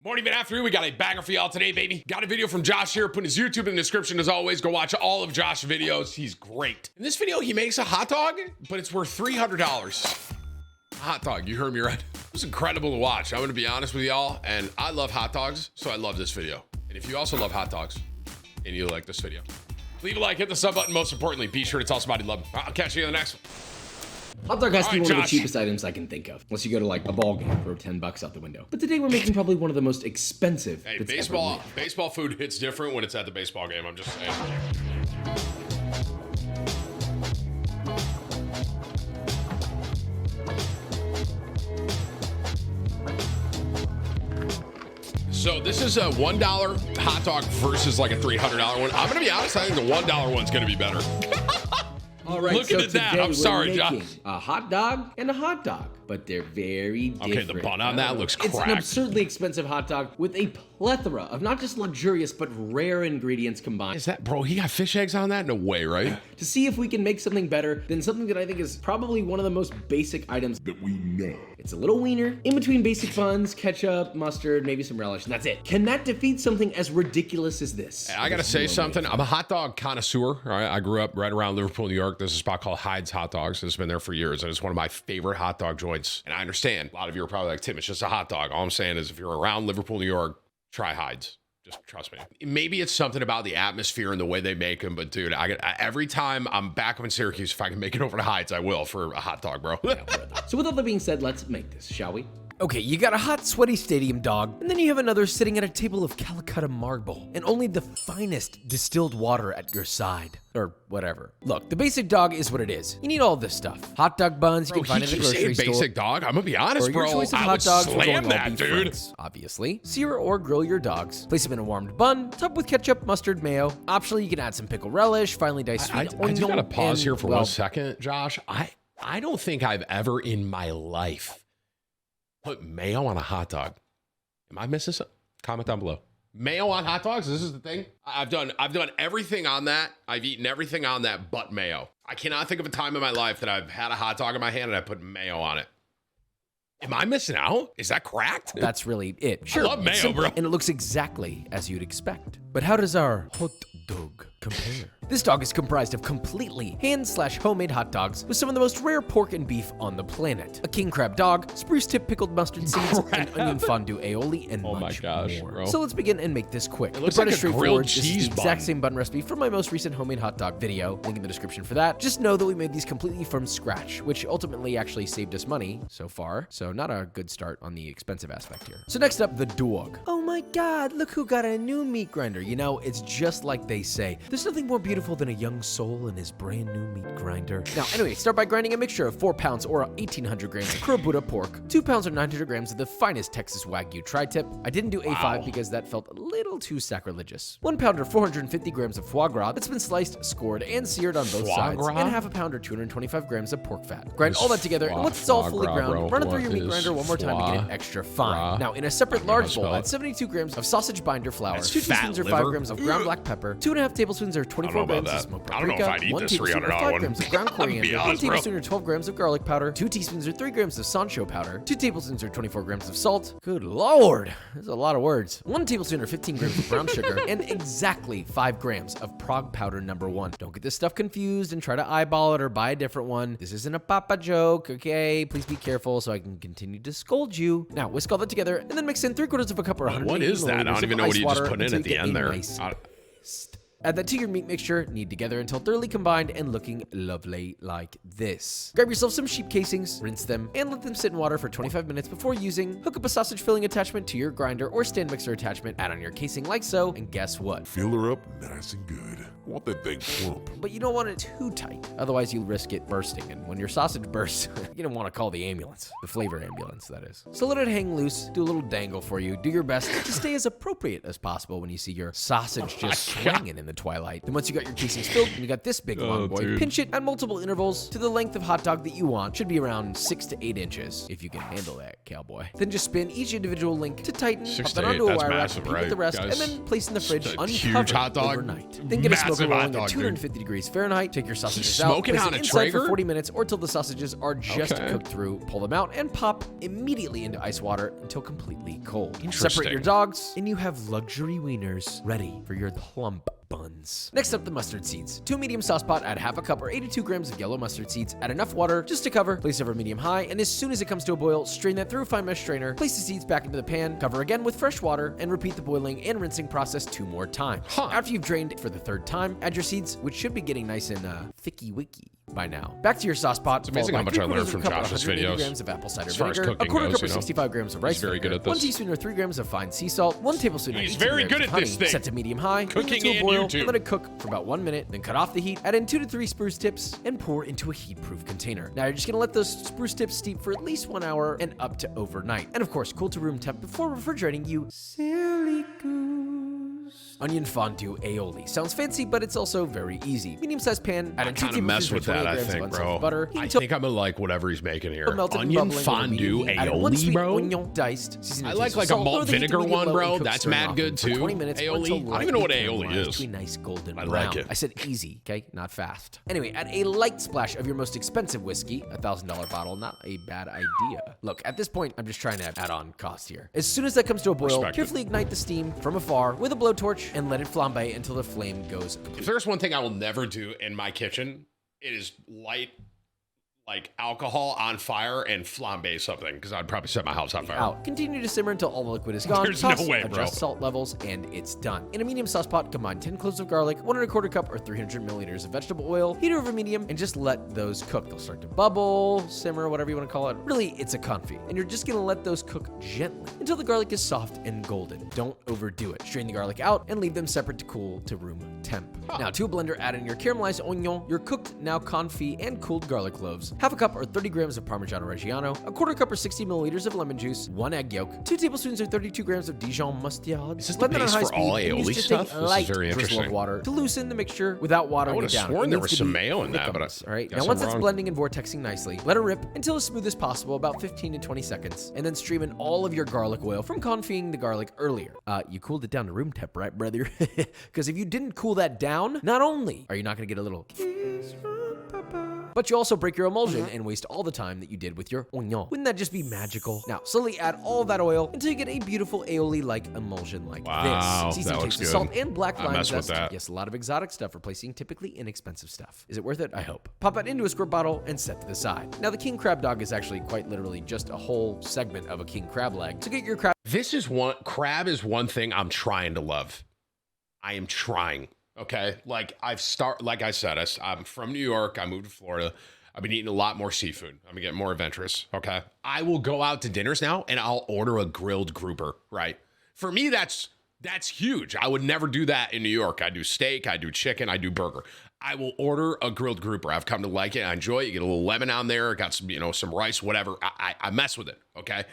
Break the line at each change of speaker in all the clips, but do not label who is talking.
Morning, man. After we got a banger for y'all today, baby. Got a video from Josh here. Put his YouTube in the description as always. Go watch all of Josh's videos. He's great. In this video, he makes a hot dog, but it's worth $300. Hot dog, you heard me right. It was incredible to watch. I'm gonna be honest with y'all, and I love hot dogs, so I love this video. And if you also love hot dogs and you like this video, leave a like, hit the sub button. Most importantly, be sure to tell somebody you love them. I'll catch you in the next one.
Hot dog has to be
All
one
right,
of the
Josh.
cheapest items I can think of. Unless you go to like a ball game for 10 bucks out the window. But today we're making probably one of the most expensive.
Hey,
that's ever
baseball food hits different when it's at the baseball game. I'm just saying. So this is a $1 hot dog versus like a $300 one. I'm gonna be honest, I think the $1 one's gonna be better.
All right,
Looking
so
at that,
today
I'm sorry,
we're
Josh.
making a hot dog and a hot dog, but they're very different.
Okay, the bun on that looks
It's an
cracked.
absurdly expensive hot dog with a plethora of not just luxurious but rare ingredients combined.
Is that, bro, he got fish eggs on that? No way, right?
To see if we can make something better than something that I think is probably one of the most basic items
that we know.
It's a little wiener, in between basic buns, ketchup, mustard, maybe some relish, and that's it. Can that defeat something as ridiculous as this?
I gotta say something. I'm a hot dog connoisseur. All right? I grew up right around Liverpool, New York. There's a spot called Hyde's Hot Dogs. It's been there for years, and it's one of my favorite hot dog joints. And I understand a lot of you are probably like, Tim, it's just a hot dog. All I'm saying is if you're around Liverpool, New York, try Hyde's. Just trust me. Maybe it's something about the atmosphere and the way they make them, but dude, every time I'm back up in Syracuse, if I can make it over to Hyde's, I will for a hot dog, bro.
So with all that being said, let's make this, shall we?
Okay, you got a hot, sweaty stadium dog, and then you have another sitting at a table of Calcutta marble, and only the finest distilled water at your side. Or whatever. Look, the basic dog is what it is. You need all this stuff. Hot dog buns you
Bro,
can find
he
at the
keeps
grocery
saying
store.
basic dog. I'm gonna be honest,
Or your
bro.
choice of
I
hot
would
dogs or
slam
going all
that,
beef
dude.
franks, obviously. Sear or grill your dogs. Place them in a warmed bun, top with ketchup, mustard, mayo. Optionally, you can add some pickle relish, finely diced
I
sweet
just
onion.
gotta pause
and,
here for
well,
1 second, Josh. I don't think I've ever in my life put mayo on a hot dog. Am I missing something? Comment down below. Mayo on hot dogs? This is the thing? I've done everything on that. I've eaten everything on that but mayo. I cannot think of a time in my life that I've had a hot dog in my hand and I put mayo on it. Am I missing out? Is that cracked?
That's really it. Sure,
love
it's
mayo,
simple,
bro.
and it looks exactly as you'd expect. But how does our hot dog compare? This dog is comprised of completely hand/homemade hot dogs with some of the most rare pork and beef on the planet. A king crab dog, spruce tip pickled mustard seeds, and onion fondue aioli, and
Oh my
much
gosh,
more.
bro.
So let's begin and make this quick.
It looks
But
like
it's
a grilled
straightforward. This is
cheese
the exact
bun.
same bun recipe from my most recent homemade hot dog video. Link in the description for that. Just know that we made these completely from scratch, which ultimately actually saved us money so far. So not a good start on the expensive aspect here. So next up, the dog. Oh my God, look who got a new meat grinder. You know, it's just like they say. There's nothing more beautiful than a young soul in his brand new meat grinder. Now, anyway, start by grinding a mixture of 4 pounds or 1,800 grams of Kurobuta pork, 2 pounds or 900 grams of the finest Texas Wagyu tri-tip. I didn't do A5 because that felt a little too sacrilegious. 1 pound or 450 grams of foie gras that's been sliced, scored, and seared on both
Foie
sides,
gras?
and half a pound or 225 grams of pork fat. Grind
This
all that together, and once it's all
foie
fully
gras,
ground,
bro.
run it through
What
your meat
is
grinder one more time to get it
foie
extra fine.
gras?
Now, in a separate
I don't know how to
large bowl,
spell
add
it.
72 grams of sausage binder flour,
That's
2
fat
teaspoons or 5
liver.
grams of ground black pepper, 2.5 tablespoons or 24
I don't know
grams
about
of
that.
smoked
I don't know if
paprika,
I'd eat
1
this
tablespoon or
$300
5
one.
grams of ground
I'm gonna be
coriander, 1
honest, bro.
tablespoon or 12 grams of garlic powder, 2 teaspoons or 3 grams of sancho powder, 2 tablespoons or 24 grams of salt. Good lord, there's a lot of words. 1 tablespoon or 15 grams of brown sugar, and exactly 5 grams of Prague powder #1. Don't get this stuff confused and try to eyeball it or buy a different one. This isn't a papa joke, okay? Please be careful so I can continue to scold you. Now, whisk all that together and then mix in 3/4 of a cup or 180
What is that? I
milliliters
don't
of
even know what
ice
you just
water
put in
until
at the
you get
end
a
there.
nice paste. Add that to your meat mixture, knead together until thoroughly combined and looking lovely like this. Grab yourself some sheep casings, rinse them, and let them sit in water for 25 minutes before using. Hook up a sausage filling attachment to your grinder or stand mixer attachment, add on your casing like so, and guess what?
Fill her up nice and good. Want that thing plump.
But you don't want it too tight, otherwise you'll risk it bursting, and when your sausage bursts, you don't want to call the ambulance. The flavor ambulance, that is. So let it hang loose, do a little dangle for you, do your best to stay as appropriate as possible when you see your sausage just swinging in the the twilight. Then once you got your casings filled and you got this big long boy, pinch it at multiple intervals to the length of hot dog that you want. Should be around 6 to 8 inches, if you can handle that, cowboy. Then just spin each individual link to tighten, pop that onto a wire rack, repeat with the rest, and then place in the fridge uncovered overnight. Then get a smoker rolling at 250 degrees Fahrenheit. Take your sausages out, place it inside for 40 minutes or till the sausages are just cooked through. Pull them out and pop immediately into ice water until completely cold. Separate your dogs, and you have luxury wieners ready for your plump buns. Next up, the mustard seeds. To a medium sauce pot, add half a cup or 82 grams of yellow mustard seeds. Add enough water just to cover. Place over medium-high, and as soon as it comes to a boil, strain that through a fine mesh strainer. Place the seeds back into the pan. Cover again with fresh water, and repeat the boiling and rinsing process 2 more times. After you've drained it for the 3rd time, add your seeds, which should be getting nice and thicky-wicky by now. Back to your sauce pot.
It's amazing how much I learned from Josh's videos.
Grams of apple cider
as far
vinegar,
as cooking
a quarter
goes,
cup or 65 grams of rice
He's very
vinegar,
good at this.
1 teaspoon or 3 grams of fine sea salt, 1 tablespoon of 18
very
grams
good
of
at
honey.
this thing.
Set to medium-high,
Cooking
to a
and
boil,
YouTube.
and let it cook for about 1 minute. Then cut off the heat. Add in 2 to 3 spruce tips and pour into a heat-proof container. Now you're just gonna let those spruce tips steep for at least 1 hour and up to overnight. And of course, cool to room temp before refrigerating, you silly goose. Onion fondue aoli. Sounds fancy, but it's also very easy. Medium-sized pan, add in 2
kind of mess with that, I think, bro.
Butter.
I think I'm gonna like whatever he's making here.
Onion
fondue
aioli,
bro.
Onion diced. Season
I
to taste
like
with
a
salt.
malt
Lower the heat to
vinegar
medium
one,
low
bro.
and cook
That's
stirring
mad
often
good
for
too.
20 minutes or
Aioli.
until
I don't even know what
lightly
aioli
caramelized
is.
to a nice golden
I
brown.
like it.
I said easy, okay? Not fast. Anyway, add a light splash of your most expensive whiskey, a $1,000 bottle. Not a bad idea. Look, at this point, I'm just trying to add on cost here. As soon as that comes to a boil, carefully ignite the steam from afar with a blowtorch and let it flambe until the flame goes.
If there's one thing I will never do in my kitchen, it is light like alcohol on fire and flambe something, because I'd probably set my house on fire.
Continue to simmer until all the liquid is gone.
There's
Toss,
no way, bro.
adjust salt levels, and it's done. In a medium sauce pot, combine 10 cloves of garlic, 1 1/4 cup or 300 milliliters of vegetable oil, heat over medium, and just let those cook. They'll start to bubble, simmer, whatever you want to call it. Really, it's a confit, and you're just gonna let those cook gently until the garlic is soft and golden. Don't overdo it. Strain the garlic out and leave them separate to cool to room temp. Now, to a blender, add in your caramelized onion, your cooked now confit and cooled garlic cloves, half a cup or 30 grams of Parmigiano Reggiano, a 1/4 cup or 60 milliliters of lemon juice, 1 egg yolk, 2 tablespoons or 32 grams of Dijon mustard.
Is this the base for all aioli stuff? This is very interesting.
Water to loosen the mixture without watering it down.
I would have sworn there was some mayo in that, but
all right. Now, once it's blending and vortexing nicely, let it rip until as smooth as possible, about 15 to 20 seconds, and then stream in all of your garlic oil from confiting the garlic earlier. You cooled it down to room temp, right, brother? Because if you didn't cool that down, not only are you not going to get a little kiss from Papa, but you also break your emulsion and waste all the time that you did with your onion. Wouldn't that just be magical? Now, slowly add all of that oil until you get a beautiful aioli-like emulsion like this. Season
that
taste
looks
with
good.
salt and black lime
mess with
zest.
that.
Yes, a lot of exotic stuff replacing typically inexpensive stuff. Is it worth it? I hope. Pop it into a squirt bottle and set to the side. Now, the king crab dog is actually quite literally just a whole segment of a king crab leg. So get your crab.
Crab is one thing I'm trying to love. I am trying. Okay. Like I said, I'm from New York. I moved to Florida. I've been eating a lot more seafood. I'm getting more adventurous. Okay. I will go out to dinners now and I'll order a grilled grouper, right? For me, that's huge. I would never do that in New York. I do steak, I do chicken, I do burger. I will order a grilled grouper. I've come to like it. I enjoy it. You get a little lemon on there. Got some, some rice, whatever. I mess with it. Okay.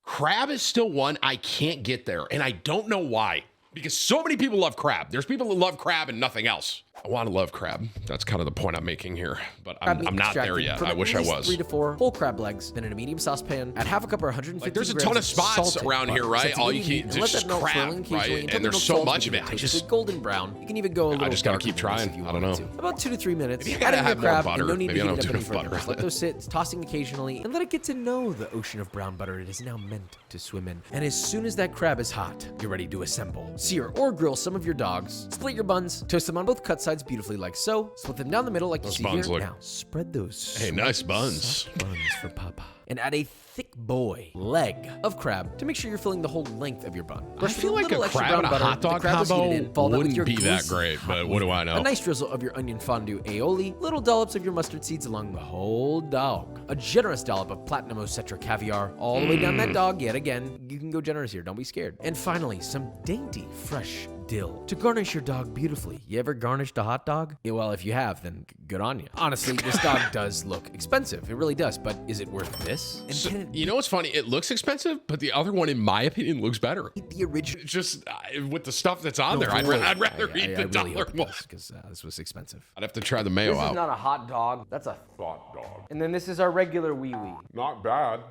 Crab is still one I can't get there. And I don't know why. Because so many people love crab. There's people that love crab and nothing else. I want to love crab. That's kind of the point I'm making here. But I'm not there yet. I wish I was.
3 to 4 whole crab legs, then in a medium saucepan, add half a cup or 150
Like there's a
grams
ton of spots
salted
around here,
butter.
right?
Set to
All you
medium
can
heat and let
just
that melt
crab,
swirling occasionally
right?
until
And
the
there's
milk
so
falls
much of
between
it. I
toasted
just
golden brown. You can even go a little
just gotta
darker
keep
than this
trying.
if you
I don't
wanted
know.
to. About 2 to 3 minutes.
Maybe I
Add
gotta
in your
have more
crab,
butter.
and no need
Maybe
to
I
heat
don't
it
do
up any
enough
further.
butter
Just
on
let those sit, tossing occasionally, and let it get to know the ocean of brown butter it is now meant to swim in. And as soon as that crab is hot, you're ready to assemble. Sear or grill some of your dogs. Split your buns. Toast them on both cut sides beautifully like so. Split them down the middle like you see here. Now, spread those
nice buns.
soft buns for Papa. And add a thick boy leg of crab to make sure you're filling the whole length of your bun.
I feel like a crab and a hot dog combo wouldn't be that great, but what do I know?
A nice drizzle of your onion fondue aioli, little dollops of your mustard seeds along the whole dog. A generous dollop of platinum Ocetra caviar all the way down that dog yet again. You can go generous here, don't be scared. And finally, some dainty, fresh dill to garnish your dog beautifully. You ever garnished a hot dog? Yeah, well, if you have, then good on you. Honestly, this dog does look expensive. It really does, but is it worth this? And
So,
can it
you know what's funny? It looks expensive, but the other one, in my opinion, looks better.
beat the original?
Just with the stuff that's on there, I'd rather eat the dollar one.
Because this was expensive.
I'd have to try the mayo
This is
out.
not a hot dog. That's a
Hot dog.
And then this is our regular wee wee.
Not bad.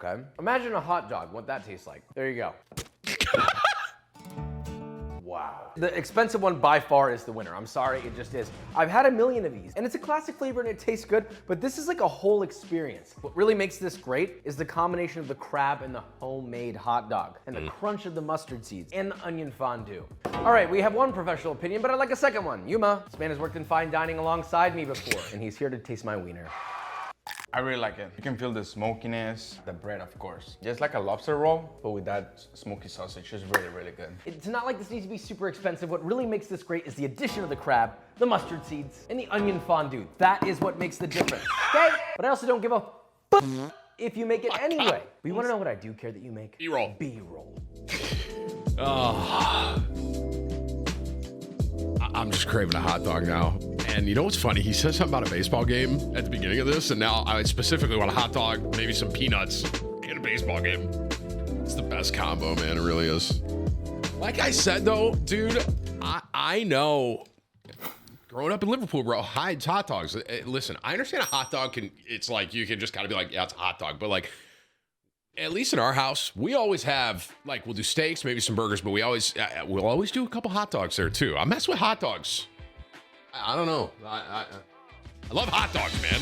Okay. Imagine a hot dog, what that tastes like. There you go. Wow. The expensive one by far is the winner. I'm sorry, it just is. I've had a million of these, and it's a classic flavor and it tastes good, but this is like a whole experience. What really makes this great is the combination of the crab and the homemade hot dog, and the crunch of the mustard seeds, and the onion fondue. All right, we have one professional opinion, but I'd like a second one. Yuma, this man has worked in fine dining alongside me before, and he's here to taste my wiener.
I really like it. You can feel the smokiness, the bread, of course. Just like a lobster roll, but with that smoky sausage. It's really, really good.
It's not like this needs to be super expensive. What really makes this great is the addition of the crab, the mustard seeds, and the onion fondue. That is what makes the difference, okay? But I also don't give a if you make it anyway. But you wanna know what I do care that you make?
B-roll.
B-roll.
I'm just craving a hot dog now. And you know what's funny? He says something about a baseball game at the beginning of this, and now I specifically want a hot dog, maybe some peanuts, and a baseball game. It's the best combo, man. It really is. Like I said, though, dude, I know. Growing up in Liverpool, bro, hides hot dogs. Listen, I understand a hot dog it's like you can just kind of be like, yeah, it's a hot dog. But like, at least in our house, we always have, like, we'll do steaks, maybe some burgers, but we'll always do a couple hot dogs there too. I mess with hot dogs. I don't know. I love hot dogs, man.